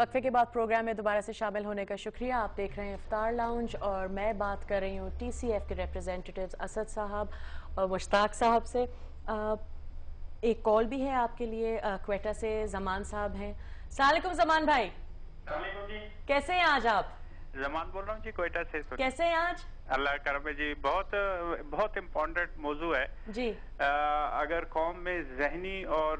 وقفے کے بعد پروگرام میں دوبارہ سے شامل ہونے کا شکریہ. آپ دیکھ رہے ہیں افطار لاؤنج اور میں بات کر رہی ہوں ٹی سی ایف کے ریپرزینٹیٹیوز اسد صاحب اور مشتاق صاحب سے. ایک کال بھی ہے آپ کے لیے کوئٹہ سے. زمان صاحب ہیں. السلام علیکم زمان بھائی. السلام علیکم جی. کیسے ہیں آج آپ؟ زمان بول رہا ہوں جی کوئٹہ سے. کیسے ہیں آج؟ اللہ کرم ہے جی. بہت امپورٹنٹ موضوع ہے جی. اگر قوم میں ذہنی اور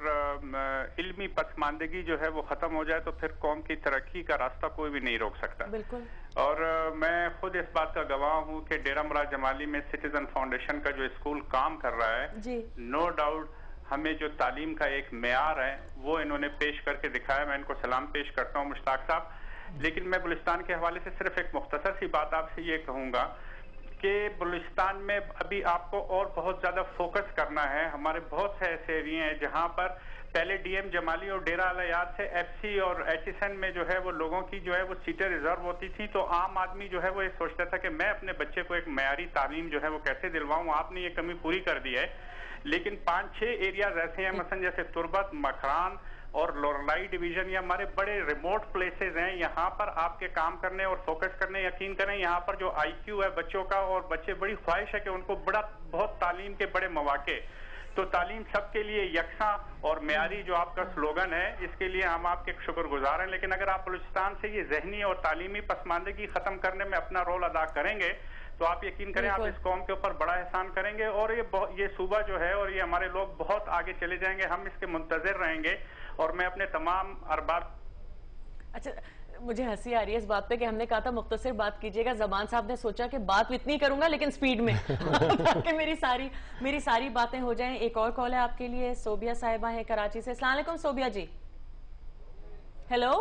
علمی پسماندگی جو ہے وہ ختم ہو جائے تو پھر قوم کی ترقی کا راستہ کوئی بھی نہیں روک سکتا. بالکل. اور میں خود اس بات کا گواہ ہوں کہ ڈیرہ مراد جمالی میں سٹیزن فاؤنڈیشن کا جو اسکول کام کر رہا ہے, جی. نو ڈاؤٹ ہمیں جو تعلیم کا ایک معیار ہے وہ انہوں نے پیش کر کے دکھایا. میں ان کو سلام پیش کرتا ہوں مشتاق صاحب. لیکن میں بلوچستان کے حوالے سے صرف ایک مختصر سی بات آپ سے یہ کہوں گا کہ بلوچستان میں ابھی آپ کو اور بہت زیادہ فوکس کرنا ہے. ہمارے بہت سے ایسے ایریے ہیں جہاں پر پہلے ڈی ایم جمالی اور ڈیرہ الیاد سے ایف سی اور ایچ ایس این میں جو ہے وہ لوگوں کی جو ہے وہ سیٹیں ریزرو ہوتی تھی, تو عام آدمی جو ہے وہ یہ سوچتا تھا کہ میں اپنے بچے کو ایک معیاری تعلیم جو ہے وہ کیسے دلواؤں. آپ نے یہ کمی پوری کر دی ہے. لیکن 5-6 ایریاز ایسے ہیں مثلا جیسے تربت, مکھران اور لورلائی ڈویژن, یہ ہمارے بڑے ریموٹ پلیسز ہیں. یہاں پر آپ کے کام کرنے اور فوکس کرنے, یقین کریں یہاں پر جو آئی کیو ہے بچوں کا, اور بچے بڑی خواہش ہے کہ ان کو بہت تعلیم کے بڑے مواقع. تو تعلیم سب کے لیے یکساں اور معیاری جو آپ کا سلوگن ہے, اس کے لیے ہم آپ کے شکر گزار ہیں. لیکن اگر آپ بلوچستان سے یہ ذہنی اور تعلیمی پسماندگی ختم کرنے میں اپنا رول ادا کریں گے تو آپ یقین کریں آپ اس قوم کے اوپر بڑا احسان کریں گے, اور یہ صوبہ جو ہے اور یہ ہمارے لوگ بہت آگے چلے جائیں گے. ہم اس کے منتظر رہیں گے. اور میں اپنے تمام ارباب. اچھا, مجھے ہنسی آ رہی ہے اس بات پہ کہ ہم نے کہا تھا مختصر بات کیجیے گا. زمان صاحب نے سوچا کہ بات اتنی کروں گا لیکن سپیڈ میں تاکہ میری ساری باتیں ہو جائیں. ایک اور کال ہے آپ کے لیے. صوبیہ صاحبہ ہیں کراچی سے. السلام علیکم صوبیہ جی. ہیلو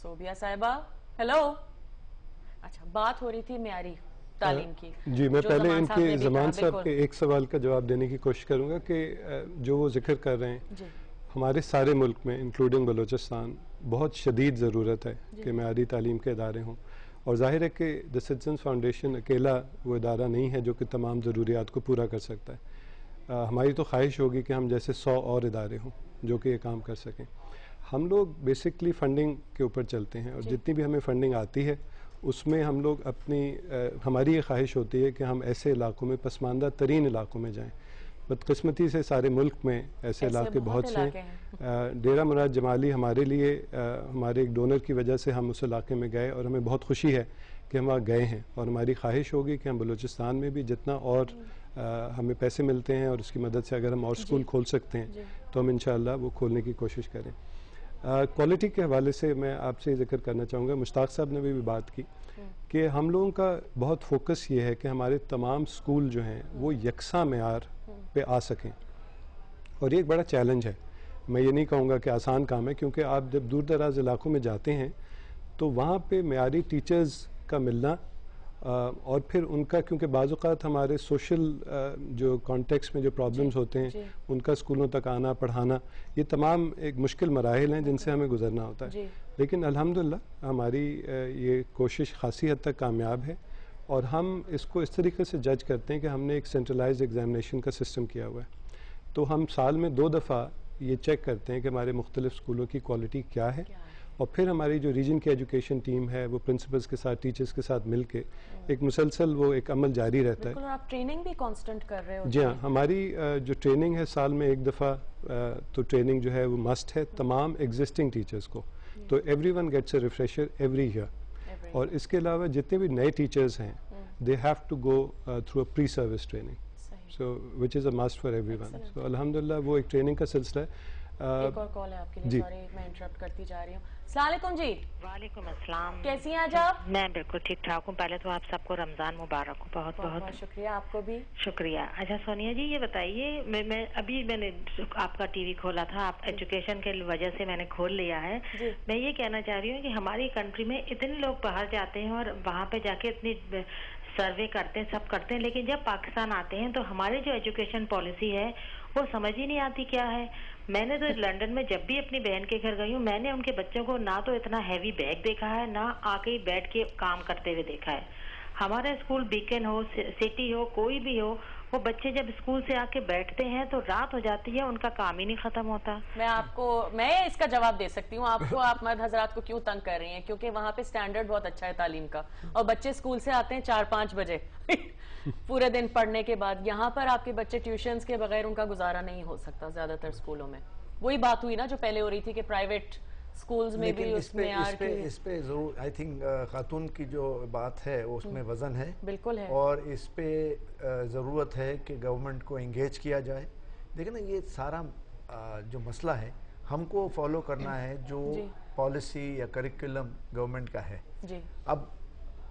صوبیہ صاحبہ, ہیلو. اچھا, بات ہو رہی تھی معیاری تعلیم کی. جی, میں پہلے ان کے زمان صاحب کے ایک سوال کا جواب دینے کی کوشش کروں گا کہ جو وہ ذکر کر رہے ہیں ہمارے سارے ملک میں انکلوڈنگ بلوچستان بہت شدید ضرورت ہے کہ معیاری تعلیم کے ادارے ہوں. اور ظاہر ہے کہ دی سٹیزنز فاؤنڈیشن اکیلا وہ ادارہ نہیں ہے جو کہ تمام ضروریات کو پورا کر سکتا ہے. ہماری تو خواہش ہوگی کہ ہم جیسے 100 اور ادارے ہوں جو کہ یہ کام کر سکیں. ہم لوگ بیسکلی فنڈنگ کے اوپر چلتے ہیں, اور جتنی بھی ہمیں فنڈنگ آتی ہے اس میں ہم لوگ ہماری یہ خواہش ہوتی ہے کہ ہم ایسے علاقوں میں, پسماندہ ترین علاقوں میں جائیں. بدقسمتی سے سارے ملک میں ایسے علاقے بہت سے ہیں. ڈیرہ مراد جمالی ہمارے لیے ہمارے ایک ڈونر کی وجہ سے ہم اس علاقے میں گئے, اور ہمیں بہت خوشی ہے کہ ہم وہاں گئے ہیں. اور ہماری خواہش ہوگی کہ ہم بلوچستان میں بھی جتنا اور ہمیں پیسے ملتے ہیں اور اس کی مدد سے اگر ہم اور سکول کھول سکتے ہیں تو ہم انشاءاللہ وہ کھولنے کی کوشش کریں. کوالٹی کے حوالے سے میں آپ سے ذکر کرنا چاہوں گا, مشتاق صاحب نے بھی بات کی کہ ہم لوگوں کا بہت فوکس یہ ہے کہ ہمارے تمام سکول جو ہیں وہ یکساں معیار پہ آ سکیں. اور یہ ایک بڑا چیلنج ہے. میں یہ نہیں کہوں گا کہ آسان کام ہے, کیونکہ آپ جب دور دراز علاقوں میں جاتے ہیں تو وہاں پہ معیاری ٹیچرز کا ملنا, اور پھر ان کا, کیونکہ بعض اوقات ہمارے سوشل جو کانٹیکس میں جو پرابلمز ہوتے ہیں ان کا اسکولوں تک آنا, پڑھانا, یہ تمام ایک مشکل مراحل ہیں جن سے ہمیں گزرنا ہوتا ہے. لیکن الحمدللہ ہماری یہ کوشش خاصی حد تک کامیاب ہے, اور ہم اس کو اس طریقے سے جج کرتے ہیں کہ ہم نے ایک سینٹرلائزڈ ایگزامینیشن کا سسٹم کیا ہوا ہے. تو ہم سال میں 2 دفعہ یہ چیک کرتے ہیں کہ ہمارے مختلف اسکولوں کی کوالٹی کیا ہے, اور پھر ہماری جو ریجن کی ایجوکیشن ٹیم ہے وہ پرنسپلز کے ساتھ, ٹیچرز کے ساتھ مل کے ایک مسلسل وہ ایک عمل جاری رہتا ہے. بالکل. اور آپ ٹریننگ بھی کانسٹنٹ کر رہے ہو. جی ہاں, ہماری جو ٹریننگ ہے سال میں 1 دفعہ, تو ٹریننگ جو ہے وہ مسٹ ہے تمام ایگزسٹنگ ٹیچرز کو. تو everyone gets a refresher every year. اور اس کے علاوہ جتنے بھی نئے ٹیچرز ہیں they have to go through a pre service training, so which is a must for everyone. So الحمدللہ وہ ایک ٹریننگ کا سلسلہ ہے. ایک اور کال ہے آپ کے لیے, سوری میں انٹرپٹ کرتی جا رہی ہوں. السلام علیکم جی. وعلیکم السلام. کیسی ہیں آج آپ؟ میں بالکل ٹھیک ٹھاک ہوں. پہلے تو آپ سب کو رمضان مبارک ہو. بہت بہت شکریہ. آپ کو بھی شکریہ. اچھا سونیا جی, یہ بتائیے, میں نے آپ کا ٹی وی کھولا تھا, آپ ایجوکیشن کے وجہ سے میں نے کھول لیا ہے. میں یہ کہنا چاہ رہی ہوں کہ ہماری کنٹری میں اتنے لوگ باہر جاتے ہیں اور وہاں پہ جا کے اتنی سروے کرتے ہیں, سب کرتے ہیں, لیکن جب پاکستان آتے ہیں تو ہماری جو ایجوکیشن پالیسی ہے وہ سمجھ ہی نہیں آتی کیا ہے. میں نے تو لندن میں جب بھی اپنی بہن کے گھر گئی ہوں, میں نے ان کے بچوں کو نہ تو اتنا ہیوی بیگ دیکھا ہے, نہ آ کے بیٹھ کے کام کرتے ہوئے دیکھا ہے. ہمارا اسکول بیکن ہو, سٹی ہو, کوئی بھی ہو, وہ بچے جب اسکول سے آ کے بیٹھتے ہیں تو رات ہو جاتی ہے، ان کا کام ہی نہیں ختم ہوتا. میں اس کا جواب دے سکتی ہوں آپ کو. آپ مرد حضرات کو کیوں تنگ کر رہی ہیں؟ کیونکہ وہاں پہ سٹینڈرڈ بہت اچھا ہے تعلیم کا، اور بچے اسکول سے آتے ہیں 4-5 بجے پورے دن پڑھنے کے بعد. یہاں پر آپ کے بچے ٹیوشنز کے بغیر ان کا گزارا نہیں ہو سکتا زیادہ تر اسکولوں میں. وہی بات ہوئی نا جو پہلے ہو رہی تھی کہ پرائیویٹ اسکولز میں بھی اس پہ ضرور آئی تھنک خاتون کی جو بات ہے اس میں وزن ہے بالکل ہے، اور اس پہ ضرورت ہے کہ گورنمنٹ کو انگیج کیا جائے. دیکھیں نا یہ سارا جو مسئلہ ہے ہم کو فالو کرنا ہے جو پالیسی یا کریکولم گورنمنٹ کا ہے. اب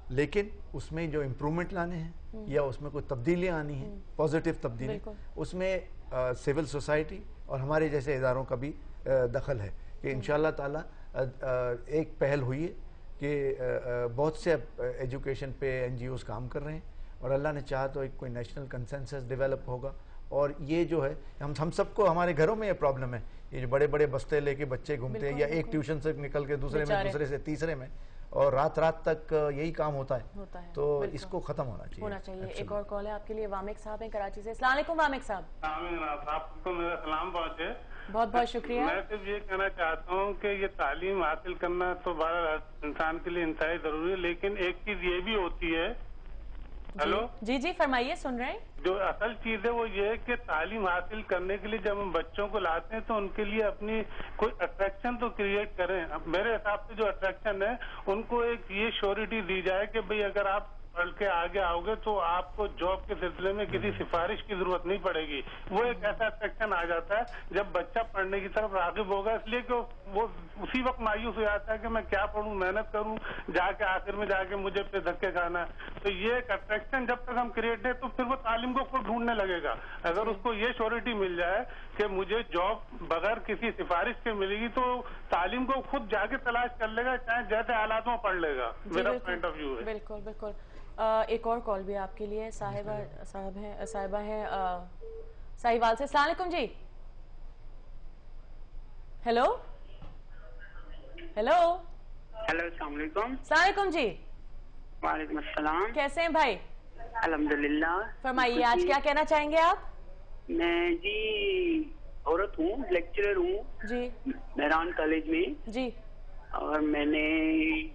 لیکن اس میں جو امپرومنٹ لانے ہیں یا اس میں کوئی تبدیلیاں آنی ہیں، پازیٹیو تبدیلی، اس میں سول سوسائٹی اور ہمارے جیسے اداروں کا بھی دخل ہے. کہ انشاءاللہ تعالی ایک پہل ہوئی ہے کہ بہت سے ایجوکیشن پہ NGOs کام کر رہے ہیں، اور اللہ نے چاہا تو ایک کوئی نیشنل کنسنسس ڈیولپ ہوگا. اور یہ جو ہے ہم سب کو ہمارے گھروں میں یہ پرابلم ہے، یہ جو بڑے بڑے بستے لے کے بچے گھومتے ہیں یا ایک ٹیوشن سے نکل کے دوسرے میں، دوسرے سے تیسرے میں، اور رات تک یہی کام ہوتا ہے. تو اس کو ختم ہونا چاہیے. ایک اور کال ہے آپ کے لیے. وامق صاحب ہیں کراچی سے. السلام علیکم وامق صاحب. آپ کو میرا سلام پہنچے. بہت بہت شکریہ. میں صرف یہ کہنا چاہتا ہوں کہ یہ تعلیم حاصل کرنا تو بہرحال انسان کے لیے انتہائی ضروری ہے، لیکن ایک چیز یہ بھی ہوتی ہے. ہلو جی فرمائیے، سن رہے ہیں. جو اصل چیز ہے وہ یہ ہے کہ تعلیم حاصل کرنے کے لیے جب ہم بچوں کو لاتے ہیں تو ان کے لیے اپنی کوئی اٹریکشن تو کریٹ کریں. میرے حساب سے جو اٹریکشن ہے ان کو ایک یہ شیورٹی دی جائے کہ بھئی اگر آپ پڑھ کے آگے آؤ گے تو آپ کو جاب کے سلسلے میں کسی سفارش کی ضرورت نہیں پڑے گی. وہ ایک ایسا اٹریکشن آ جاتا ہے جب بچہ پڑھنے کی طرف راغب ہوگا، اس لیے کہ وہ اسی وقت مایوس ہو جاتا ہے کہ میں کیا پڑھوں، محنت کروں، جا کے آخر میں جا کے مجھے پہ دھکے کھانا ہے. تو یہ ایک اٹریکشن جب تک ہم کریٹ دیں تو پھر وہ تعلیم کو خود ڈھونڈنے لگے گا. اگر اس کو یہ شیورٹی مل جائے کہ مجھے جاب بغیر کسی سفارش کے ملے گی تو تعلیم کو خود جا کے تلاش کر لے گا، چاہے جیسے حالات میں پڑھ لے گا. میرا پوائنٹ آف ویو ہے. بالکل بالکل. ایک اور کال بھی آپ کے لیے. صاحبہ ہے ساہیوال سے. السلام علیکم جی. ہیلو السلام علیکم. السلام علیکم جی. وعلیکم السلام. کیسے ہیں بھائی؟ الحمدللہ. فرمائیے آج کیا کہنا چاہیں گے آپ؟ میں جی عورت ہوں، لیکچرر ہوں جی مہران کالج میں جی. اور میں نے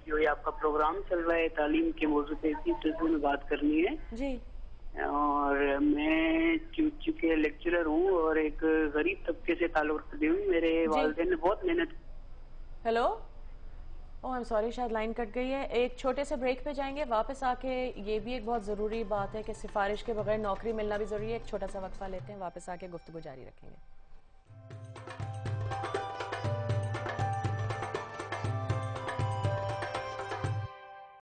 جو یہ آپ کا پروگرام چل رہا ہے تعلیم کے موضوع پہ اسی سلسلے میں بات کرنی ہے جی. اور میں چونکہ لیکچرر ہوں اور ایک غریب طبقے سے تعلق رکھتی ہوں. میرے والدین نے بہت محنت. ہیلو آئی ایم سوری، شاید لائن کٹ گئی ہے. ایک چھوٹے سے بریک پہ جائیں گے، واپس آ کے یہ بھی ایک بہت ضروری بات ہے کہ سفارش کے بغیر نوکری ملنا بھی ضروری ہے. ایک چھوٹا سا وقفہ لیتے ہیں، واپس آ کے گفتگو جاری رکھیں گے.